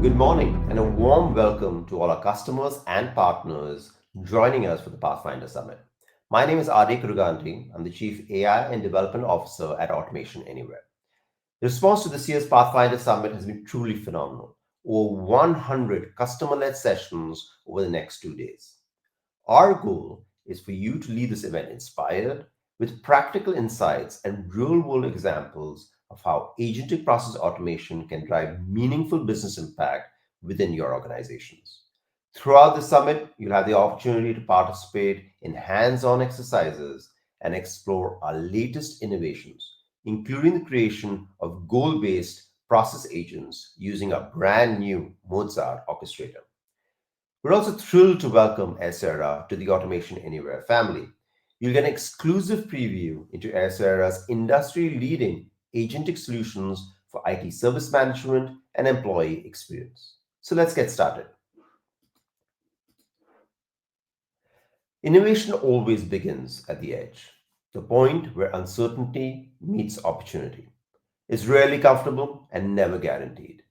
Good morning and a warm welcome to all our customers and partners joining us for the Pathfinder Summit. My name is Kuruganti. I'm the Chief AI and Development Officer at Automation Anywhere. The response to this year's Pathfinder Summit has been truly phenomenal. Over 100 customer-led sessions over the next 2 days. Our goal is for you to leave this event inspired with practical insights and real-world examples of how agentic process automation can drive meaningful business impact within your organizations. Throughout the summit, you'll have the opportunity to participate in hands-on exercises and explore our latest innovations, including the creation of goal-based process agents using our brand new Mozart orchestrator. We're also thrilled to welcome Airsera to the Automation Anywhere family. You'll get an exclusive preview into Airsera's industry-leading agentic solutions for IT service management and employee experience. So let's get started. Innovation always begins at the edge, the point where uncertainty meets opportunity. It's rarely comfortable and never guaranteed.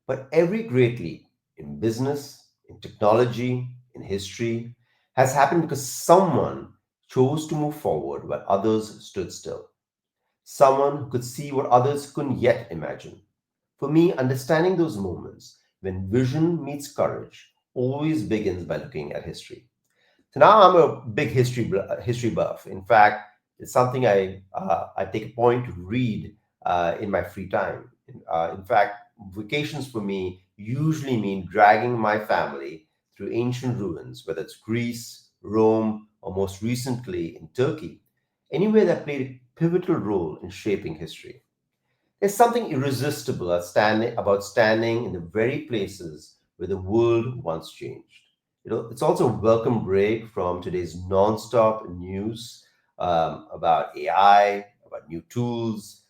But every great leap in business, in technology, in history, has happened because someone chose to move forward while others stood still. Someone who could see what others couldn't yet imagine. For me, understanding those moments when vision meets courage always begins by looking at history. So now I'm a big history buff. In fact, it's something I take a point to read in my free time. In fact, vacations for me usually mean dragging my family through ancient ruins, whether it's Greece, Rome, or most recently in Turkey, anywhere that played a pivotal role in shaping history. There's something irresistible about standing in the very places where the world once changed. It's also a welcome break from today's non-stop news about AI, about new tools,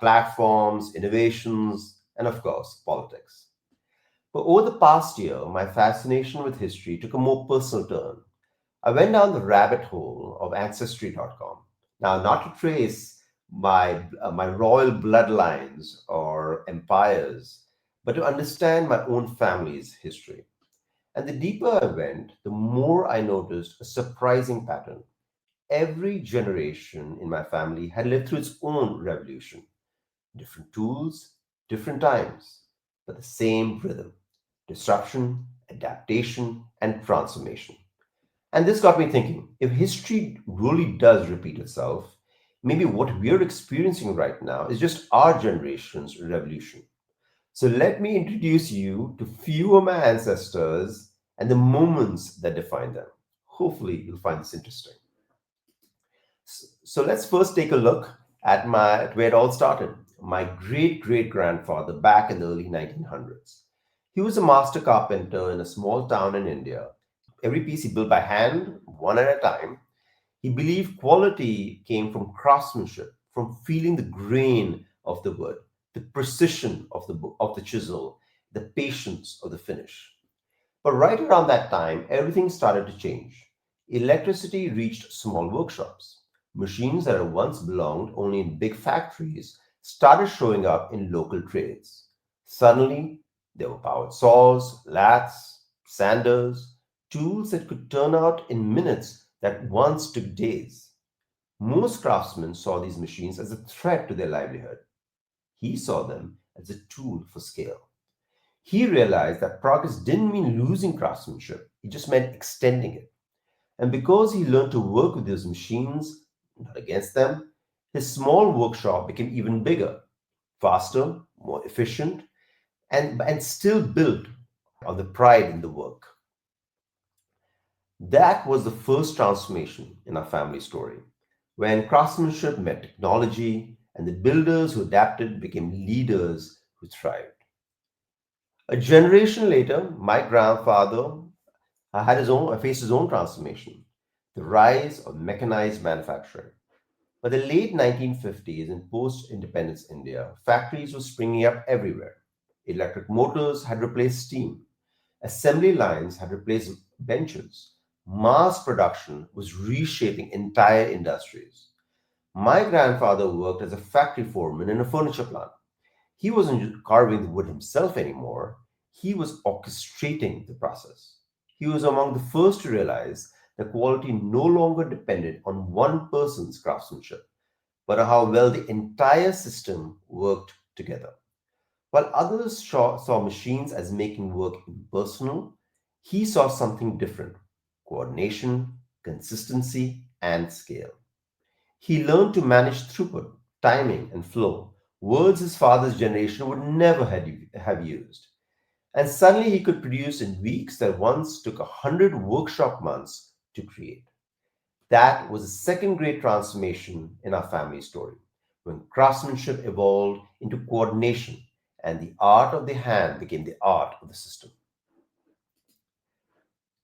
platforms, innovations, and of course, politics. But over the past year, my fascination with history took a more personal turn. I went down the rabbit hole of Ancestry.com. Now, not to trace my royal bloodlines or empires, but to understand my own family's history. And the deeper I went, the more I noticed a surprising pattern. Every generation in my family had lived through its own revolution. Different tools, different times, but the same rhythm: disruption, adaptation, and transformation. And this got me thinking, if history really does repeat itself, maybe what we're experiencing right now is just our generation's revolution. So let me introduce you to few of my ancestors and the moments that define them. Hopefully, you'll find this interesting. So let's first take a look at where it all started. My great great grandfather back in the early 1900s. He was a master carpenter in a small town in India. Every piece he built by hand, one at a time. He believed quality came from craftsmanship, from feeling the grain of the wood, the precision of the chisel, the patience of the finish. But right around that time, everything started to change. Electricity reached small workshops. Machines that had once belonged only in big factories started showing up in local trades. Suddenly, there were powered saws, laths, sanders, tools that could turn out in minutes that once took days. Most craftsmen saw these machines as a threat to their livelihood. He saw them as a tool for scale. He realized that progress didn't mean losing craftsmanship, it just meant extending it. And because he learned to work with those machines, not against them, his small workshop became even bigger, faster, more efficient, and still built on the pride in the work. That was the first transformation in our family story, when craftsmanship met technology and the builders who adapted became leaders who thrived. A generation later, my grandfather faced his own transformation, the rise of mechanized manufacturing. By the late 1950s, in post independence India, factories were springing up everywhere. Electric motors had replaced steam, assembly lines had replaced benches, mass production was reshaping entire industries. My grandfather worked as a factory foreman in a furniture plant. He wasn't carving the wood himself anymore. he was orchestrating the process. He was among the first to realize that quality no longer depended on one person's craftsmanship, but on how well the entire system worked together. While others saw machines as making work impersonal, he saw something different: coordination, consistency, and scale. He learned to manage throughput, timing, and flow, words his father's generation would never have used. And suddenly he could produce in weeks that once took 100 workshop months to create. That was the second great transformation in our family story, when craftsmanship evolved into coordination and the art of the hand became the art of the system.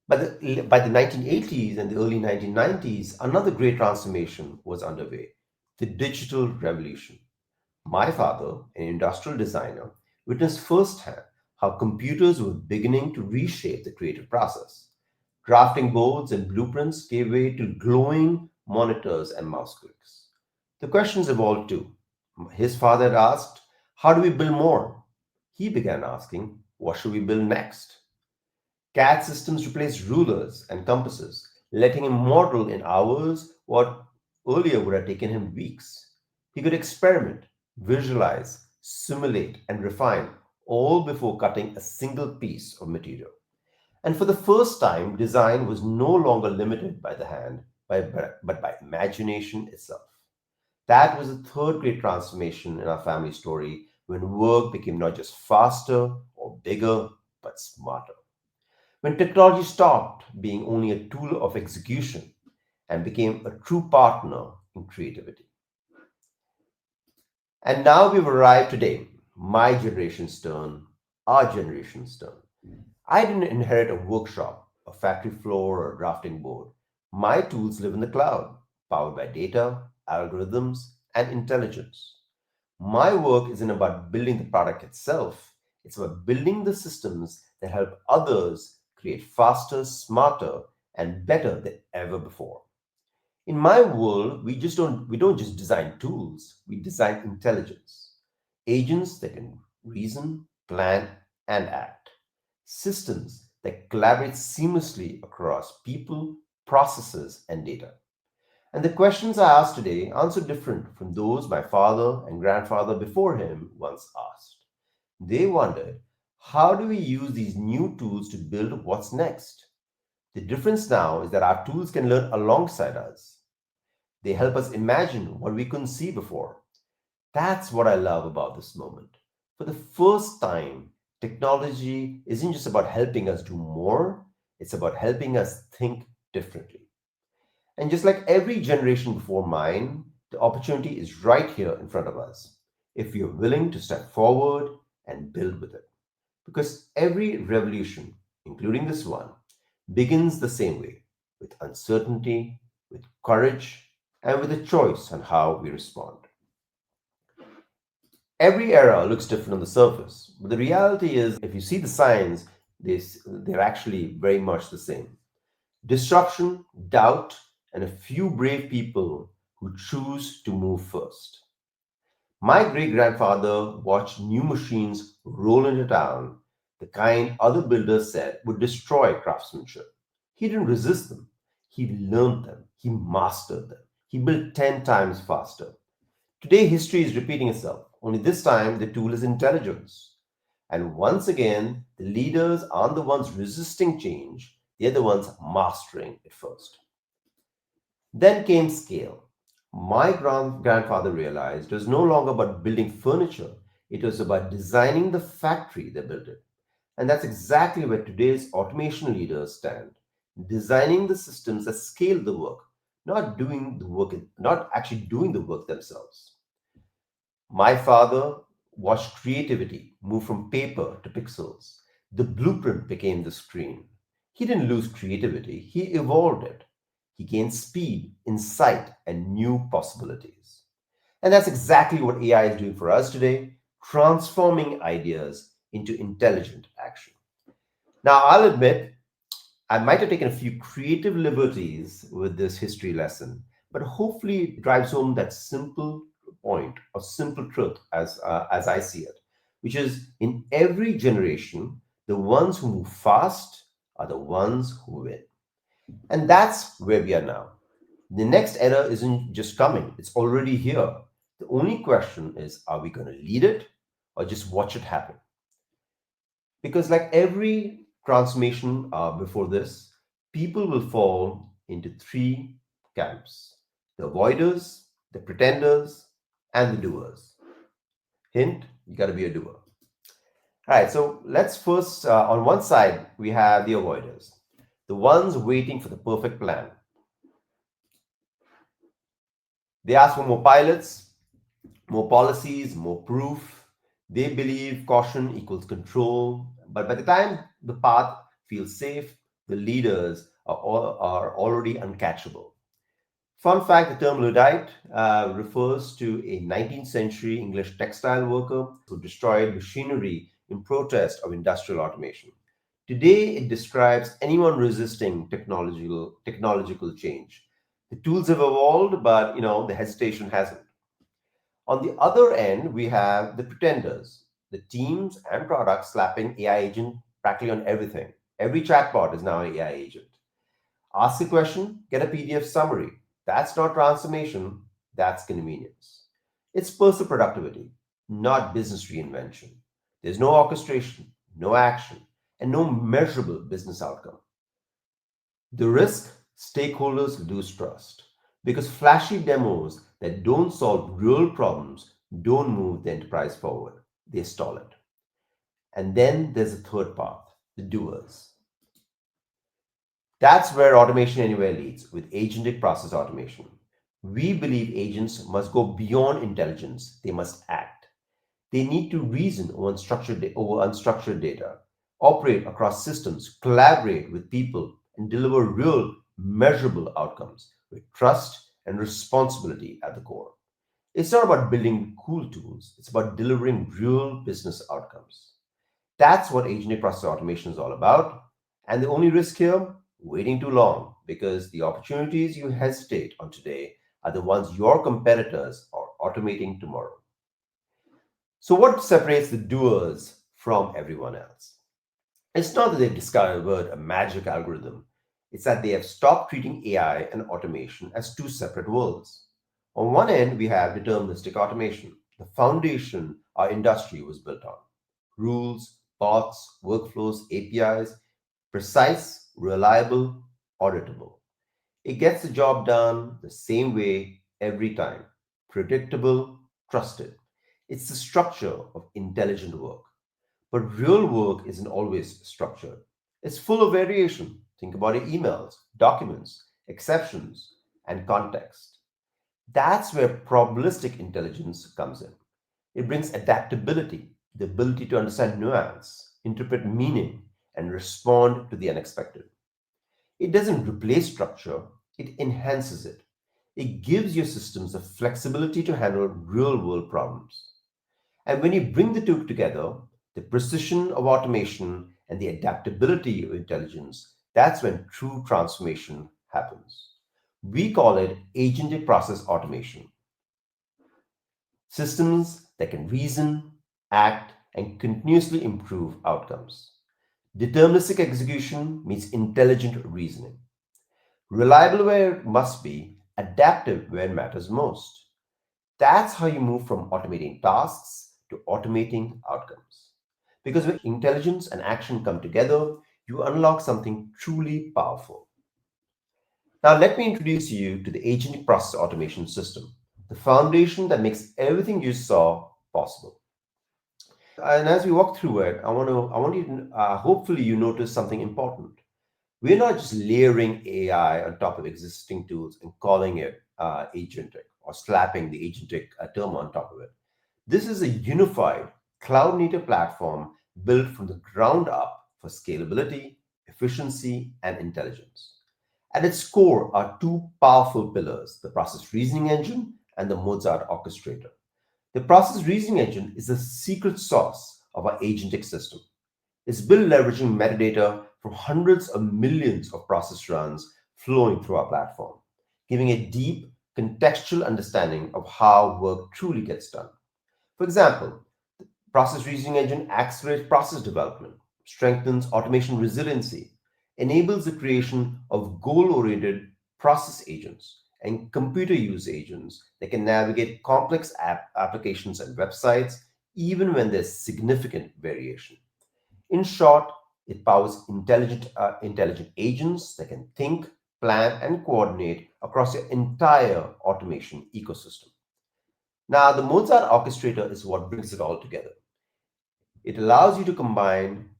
By the 1980s and the early 1990s, another great transformation was underway: the digital revolution. My father, an industrial designer, witnessed firsthand how computers were beginning to reshape the creative process. Drafting boards and blueprints gave way to glowing monitors and mouse clicks. The questions evolved too. His father had asked, "How do we build more?" He began asking, "What should we build next?" CAD systems replaced rulers and compasses, letting him model in hours what earlier would have taken him weeks. He could experiment, visualize, simulate, and refine, all before cutting a single piece of material. And for the first time, design was no longer limited by the hand, but by imagination itself. That was the third great transformation in our family story, when work became not just faster or bigger, but smarter. When technology stopped being only a tool of execution and became a true partner in creativity. And now we've arrived today, my generation's turn, our generation's turn. I didn't inherit a workshop, a factory floor, or a drafting board. My tools live in the cloud, powered by data, algorithms, and intelligence. My work isn't about building the product itself, it's about building the systems that help others create faster, smarter, and better than ever before. In my world, we don't just design tools, we design intelligence. Agents that can reason, plan, and act. Systems that collaborate seamlessly across people, processes, and data. And the questions I ask today answer different from those my father and grandfather before him once asked. They wondered, how do we use these new tools to build what's next? The difference now is that our tools can learn alongside us. They help us imagine what we couldn't see before. That's what I love about this moment. For the first time, technology isn't just about helping us do more, it's about helping us think differently. And just like every generation before mine, the opportunity is right here in front of us if we are willing to step forward and build with it. Because every revolution, including this one, begins the same way: with uncertainty, with courage, and with a choice on how we respond. Every era looks different on the surface, but the reality is, if you see the signs, they're actually very much the same: disruption, doubt, and a few brave people who choose to move first. My great grandfather watched new machines roll into town, the kind other builders said would destroy craftsmanship. He didn't resist them, he learned them, he mastered them, he built 10 times faster. Today, history is repeating itself, only this time the tool is intelligence. And once again, the leaders aren't the ones resisting change, they're the ones mastering it first. Then came scale. My grandfather realized it was no longer about building furniture, it was about designing the factory that built it. And that's exactly where today's automation leaders stand, designing the systems that scale the work, not actually doing the work themselves. My father watched creativity move from paper to pixels. The blueprint became the screen. He didn't lose creativity, he evolved it. He gained speed, insight, and new possibilities. And that's exactly what AI is doing for us today, transforming ideas into intelligent action. Now, I'll admit, I might have taken a few creative liberties with this history lesson, but hopefully it drives home that simple point or simple truth as I see it, which is, in every generation, The ones who move fast are the ones who win. And that's where we are now. The next era isn't just coming, it's already here. The only question is, are we going to lead it or just watch it happen? Because, like every transformation before this, people will fall into three camps: the avoiders, the pretenders, and the doers. Hint, you got to be a doer. All right, so let's first, on one side, we have the avoiders, the ones waiting for the perfect plan. They ask for more pilots, more policies, more proof. They believe caution equals control. But by the time the path feels safe, the leaders are already uncatchable. Fun fact, the term Luddite refers to a 19th century English textile worker who destroyed machinery in protest of industrial automation. Today, it describes anyone resisting technological change. The tools have evolved, but the hesitation hasn't. On the other end, we have the pretenders, the teams and products slapping AI agent practically on everything. Every chatbot is now an AI agent. Ask a question, get a PDF summary. That's not transformation, that's convenience. It's personal productivity, not business reinvention. There's no orchestration, no action, and no measurable business outcome. The risk, stakeholders lose trust because flashy demos that don't solve real problems don't move the enterprise forward, they stall it. And then there's a third path, the doers. That's where Automation Anywhere leads with agentic process automation. We believe agents must go beyond intelligence, they must act. They need to reason over unstructured data, operate across systems, collaborate with people, and deliver real, measurable outcomes with trust and responsibility at the core. It's not about building cool tools, it's about delivering real business outcomes. That's what agentic process automation is all about. And the only risk here, waiting too long, because the opportunities you hesitate on today are the ones your competitors are automating tomorrow. So, what separates the doers from everyone else? It's not that they've discovered a magic algorithm, it's that they have stopped treating AI and automation as two separate worlds. On one end, we have deterministic automation, the foundation our industry was built on: rules, bots, workflows, APIs, precise, reliable, auditable. It gets the job done the same way every time: predictable, trusted. It's the structure of intelligent work. But real work isn't always structured. It's full of variation. Think about your emails, documents, exceptions, and context. That's where probabilistic intelligence comes in. It brings adaptability, the ability to understand nuance, interpret meaning, and respond to the unexpected. It doesn't replace structure, it enhances it. It gives your systems the flexibility to handle real world problems. And when you bring the two together, the precision of automation and the adaptability of intelligence, that's when true transformation happens. We call it agentic process automation. Systems that can reason, act, and continuously improve outcomes. Deterministic execution means intelligent reasoning. Reliable where it must be, adaptive where it matters most. That's how you move from automating tasks to automating outcomes. Because when intelligence and action come together, you unlock something truly powerful. Now, let me introduce you to the agentic process automation system, the foundation that makes everything you saw possible. And as we walk through it, I want you to, hopefully, you notice something important. We're not just layering AI on top of existing tools and calling it agentic or slapping the agentic term on top of it. This is a unified cloud native platform built from the ground up for scalability, efficiency, and intelligence. At its core are two powerful pillars: the process reasoning engine and the Mozart orchestrator. The process reasoning engine is the secret sauce of our agentic system. It's built leveraging metadata from hundreds of millions of process runs flowing through our platform, giving a deep contextual understanding of how work truly gets done. For example, process reasoning engine accelerates process development. strengthens automation resiliency, enables the creation of goal oriented process agents and computer use agents that can navigate complex applications and websites even when there's significant variation. In short, it powers intelligent agents that can think, plan, and coordinate across your entire automation ecosystem. Now, the Mozart orchestrator is what brings it all together. It allows you to combine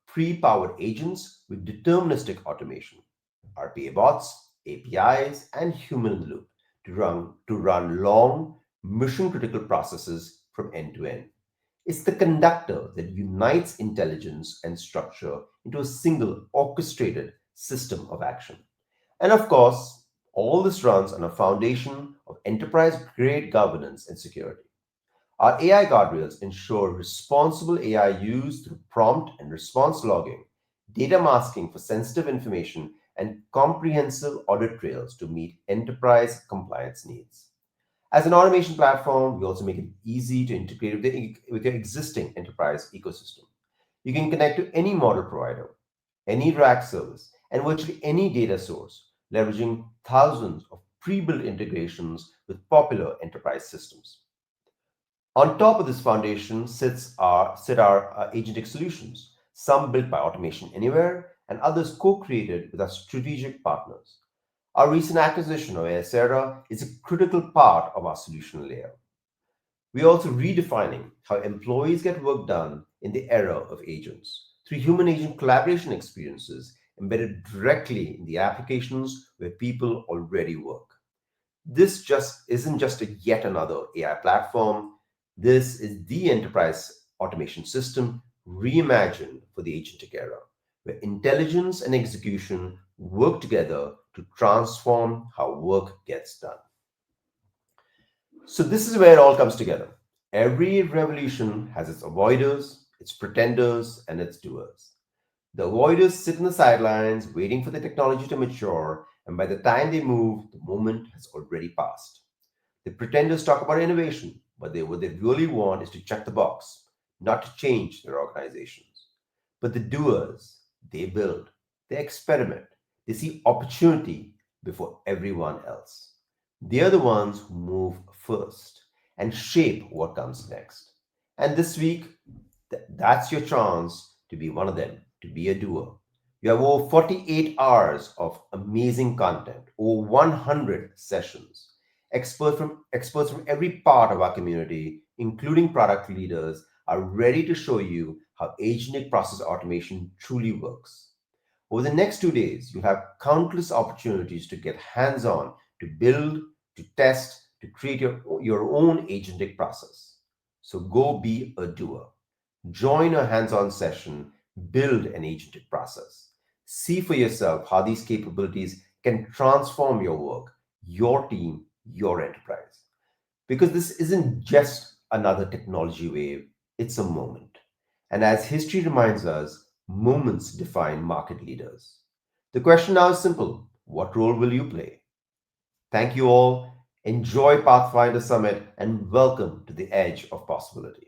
pre-powered agents with deterministic automation, RPA bots, APIs, and human in the loop to run long, mission-critical processes from end to end. It's the conductor that unites intelligence and structure into a single orchestrated system of action. And of course, all this runs on a foundation of enterprise grade governance and security. Our AI guardrails ensure responsible AI use through prompt and response logging, data masking for sensitive information, and comprehensive audit trails to meet enterprise compliance needs. As an automation platform, we also make it easy to integrate with your existing enterprise ecosystem. You can connect to any model provider, any rack service, and virtually any data source, leveraging thousands of pre-built integrations with popular enterprise systems. On top of this foundation sit our agentic solutions, some built by Automation Anywhere and others co-created with our strategic partners. Our recent acquisition of Acera is a critical part of our solution layer. We're also redefining how employees get work done in the era of agents through human agent collaboration experiences embedded directly in the applications where people already work. This just isn't just a yet another AI platform. This is the enterprise automation system reimagined for the agentic era, where intelligence and execution work together to transform how work gets done. So, this is where it all comes together. Every revolution has its avoiders, its pretenders, and its doers. The avoiders sit in the sidelines waiting for the technology to mature, and by the time they move, the moment has already passed. The pretenders talk about innovation, but what they really want is to check the box, not to change their organizations. But the doers, they build, they experiment, they see opportunity before everyone else. They are the ones who move first and shape what comes next. And this week, that's your chance to be one of them, to be a doer. You have over 48 hours of amazing content, over 100 sessions. Experts from every part of our community, including product leaders, are ready to show you how agentic process automation truly works. Over the next 2 days, you'll have countless opportunities to get hands on, to build, to test, to create your own agentic process. So go be a doer. Join a hands on session, build an agentic process. See for yourself how these capabilities can transform your work, your team, your enterprise. Because this isn't just another technology wave, it's a moment. And as history reminds us, moments define market leaders. The question now is simple: what role will you play? Thank you all. Enjoy Pathfinder Summit and welcome to the edge of possibility.